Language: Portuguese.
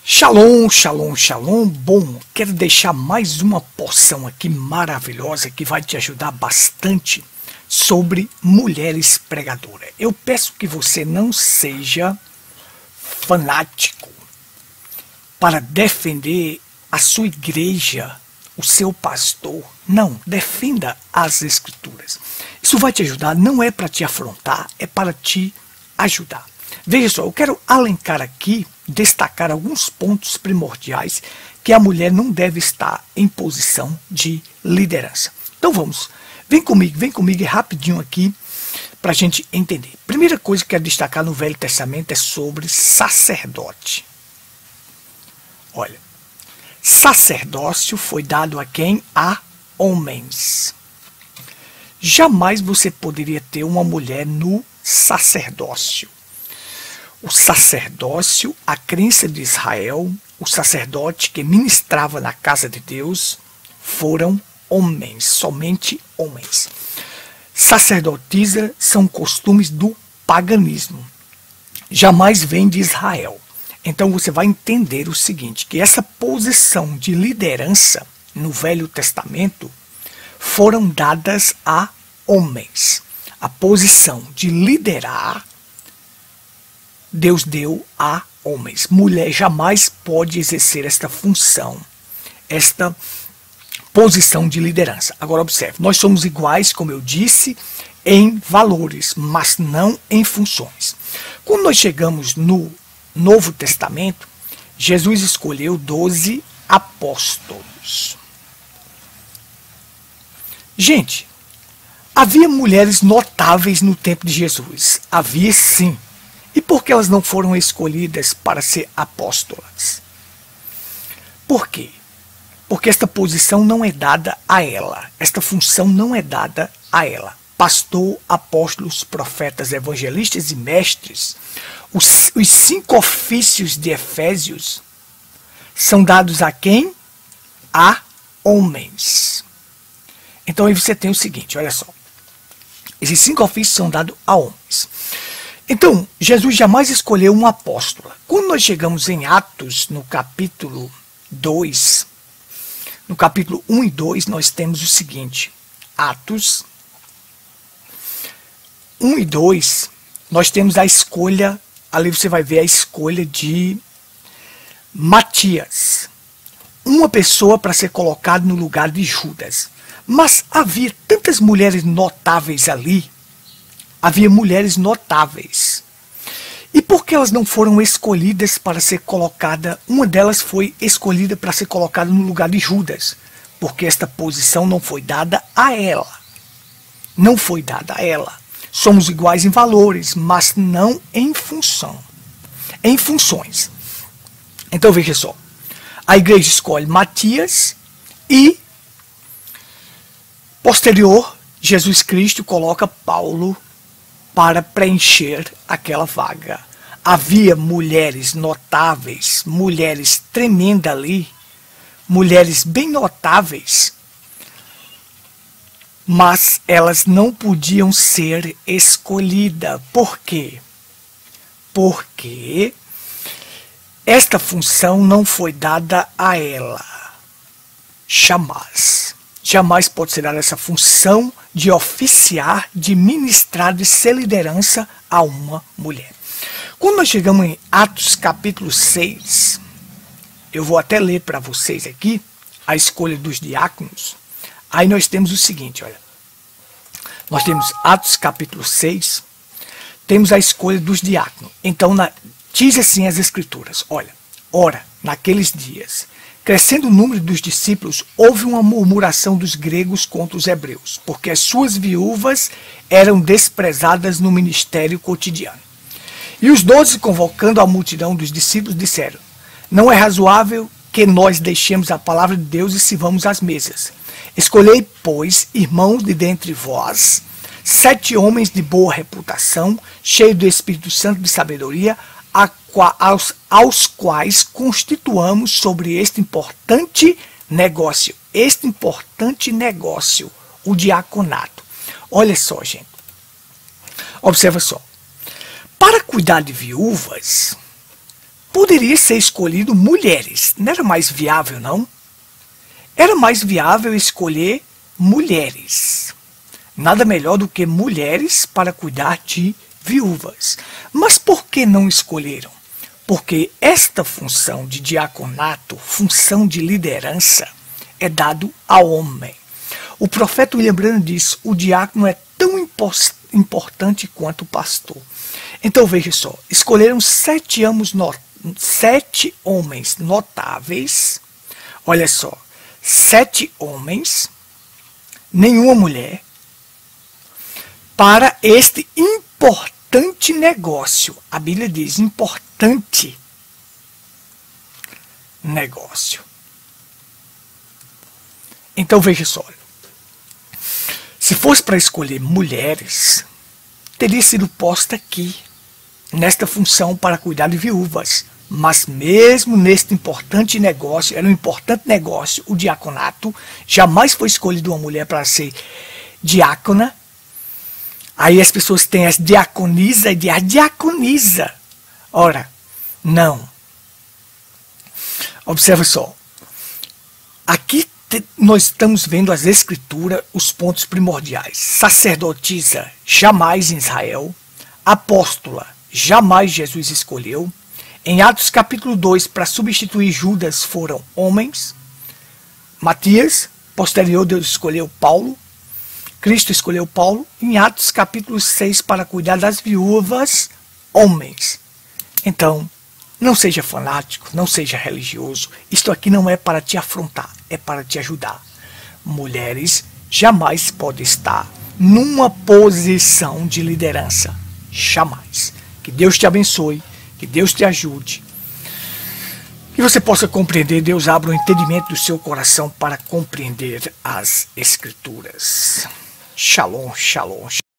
Shalom, shalom, shalom. Bom, quero deixar mais uma porção aqui maravilhosa que vai te ajudar bastante sobre mulheres pregadoras. Eu peço que você não seja fanático para defender a sua igreja, o seu pastor. Não, defenda as escrituras. Isso vai te ajudar, não é para te afrontar, é para te ajudar. Veja só, eu quero alencar aqui, destacar alguns pontos primordiais que a mulher não deve estar em posição de liderança. Então vamos, vem comigo rapidinho aqui para a gente entender. Primeira coisa que eu quero destacar no Velho Testamento é sobre sacerdote. Olha, sacerdócio foi dado a quem? A homens. Jamais você poderia ter uma mulher no sacerdócio. O sacerdócio, a crença de Israel, o sacerdote que ministrava na casa de Deus, foram homens, somente homens. Sacerdotisa são costumes do paganismo, jamais vem de Israel. Então você vai entender o seguinte, que essa posição de liderança no Velho Testamento foram dadas a homens. A posição de liderar Deus deu a homens. Mulher jamais pode exercer esta função, esta posição de liderança. Agora observe, nós somos iguais, como eu disse, em valores, mas não em funções. Quando nós chegamos no Novo Testamento, Jesus escolheu 12 apóstolos. Gente, havia mulheres notáveis no tempo de Jesus. Havia sim. E por que elas não foram escolhidas para ser apóstolas? Por quê? Porque esta posição não é dada a ela. Esta função não é dada a ela. Pastor, apóstolos, profetas, evangelistas e mestres, os 5 ofícios de Efésios são dados a quem? A homens. Então aí você tem o seguinte, olha só. Esses 5 ofícios são dados a homens. Então, Jesus jamais escolheu uma apóstola. Quando nós chegamos em Atos, no capítulo 2, no capítulo 1 e 2, nós temos o seguinte. Atos 1 e 2, nós temos a escolha, ali você vai ver a escolha de Matias. Uma pessoa para ser colocada no lugar de Judas. Mas havia tantas mulheres notáveis ali. Havia mulheres notáveis. E por que elas não foram escolhidas para ser colocada? Uma delas foi escolhida para ser colocada no lugar de Judas. Porque esta posição não foi dada a ela. Não foi dada a ela. Somos iguais em valores, mas não em função. Em funções. Então veja só. A igreja escolhe Matias e, posterior, Jesus Cristo coloca Paulo para preencher aquela vaga. Havia mulheres notáveis, mulheres tremendas ali, mulheres bem notáveis, mas elas não podiam ser escolhidas. Por quê? Porque esta função não foi dada a ela. Jamais pode ser dada essa função de oficiar, de ministrar, de ser liderança a uma mulher. Quando nós chegamos em Atos capítulo 6, eu vou até ler para vocês aqui a escolha dos diáconos. Aí nós temos o seguinte, olha. Nós temos Atos capítulo 6, temos a escolha dos diáconos. Então, diz assim as escrituras, olha, ora, naqueles dias, crescendo o número dos discípulos, houve uma murmuração dos gregos contra os hebreus, porque as suas viúvas eram desprezadas no ministério cotidiano. E os 12, convocando a multidão dos discípulos, disseram, não é razoável que nós deixemos a palavra de Deus e sirvamos às mesas. Escolhei, pois, irmãos de dentre vós, 7 homens de boa reputação, cheios do Espírito Santo de sabedoria, aos quais constituamos sobre este importante negócio, o diaconato. Olha só, gente. Observa só. Para cuidar de viúvas, poderia ser escolhido mulheres. Não era mais viável, não? Era mais viável escolher mulheres. Nada melhor do que mulheres para cuidar de viúvas. Mas por que não escolheram? Porque esta função de diaconato, função de liderança, é dado ao homem. O profeta William Branham diz: o diácono é tão importante quanto o pastor. Então veja só, escolheram 7 homens notáveis, olha só, 7 homens, nenhuma mulher, para este importante negócio. A Bíblia diz importante negócio. Então veja só, se fosse para escolher mulheres, teria sido posta aqui, nesta função para cuidar de viúvas. Mas mesmo neste importante negócio, era um importante negócio, o diaconato, jamais foi escolhido uma mulher para ser diácona. Aí as pessoas têm as diaconisa e a diaconisa. Ora, não. Observe só. Aqui nós estamos vendo as escrituras, os pontos primordiais. Sacerdotisa, jamais em Israel. Apóstola, jamais Jesus escolheu. Em Atos capítulo 2, para substituir Judas, foram homens. Matias, posterior Deus escolheu Paulo. Cristo escolheu Paulo. Em Atos capítulo 6, para cuidar das viúvas, homens. Então, não seja fanático, não seja religioso. Isto aqui não é para te afrontar, é para te ajudar. Mulheres jamais podem estar numa posição de liderança. Jamais. Que Deus te abençoe, que Deus te ajude. Que você possa compreender, Deus abra o entendimento do seu coração para compreender as Escrituras. Shalom, shalom.